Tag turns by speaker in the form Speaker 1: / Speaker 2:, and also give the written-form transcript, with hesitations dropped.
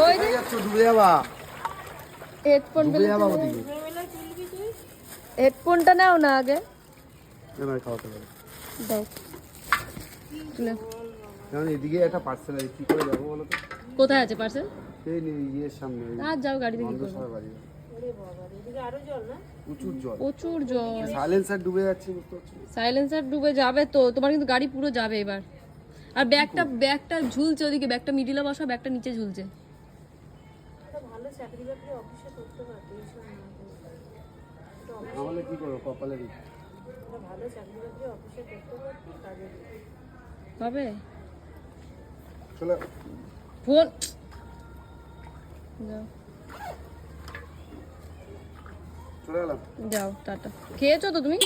Speaker 1: ওই যে
Speaker 2: ডুবে যাবা,
Speaker 1: হেডফোন
Speaker 2: ডুবে
Speaker 1: বেলে
Speaker 2: যাবা ওদিকে।
Speaker 1: হেডফোনটা নাও না আগে
Speaker 2: এবার খাওয়াতে পারে।
Speaker 1: দাও তুলে।
Speaker 2: কারণ এদিকে একটা পার্সেল আছে, কি করে যাবো বলো তো?
Speaker 1: কোথায় আছে পার্সেল?
Speaker 2: এই ইয়ের সামনে,
Speaker 1: আর যাও গাড়িতে কি করবে?
Speaker 2: মন্ডসর বাড়ি। প্রচুর জল,
Speaker 1: প্রচুর জল,
Speaker 2: সাইলেন্সার ডুবে যাচ্ছে, বুঝতে পারছো?
Speaker 1: সাইলেন্সার ডুবে যাবে তো, তোমার কিন্তু গাড়ি পুরো যাবে এবার। আর ব্যাগটা ঝুলছে ওদিকে, ব্যাগটা মিডিলে বসা, ব্যাগটা নিচে ঝুলছে।
Speaker 3: ভালো চাকরি বাকরি অফিসে করতে পারতো, এইসব না করে।
Speaker 2: তাহলে কি করবো, কপালে দিই।
Speaker 3: ভালো চাকরি বাকরি অফিসে করতে পারতো, কাজে
Speaker 1: হবে
Speaker 2: চলো
Speaker 1: ফোন যাও,
Speaker 2: চলে গেলাম।
Speaker 1: যাও টাটা। খেয়েছো তো তুমি?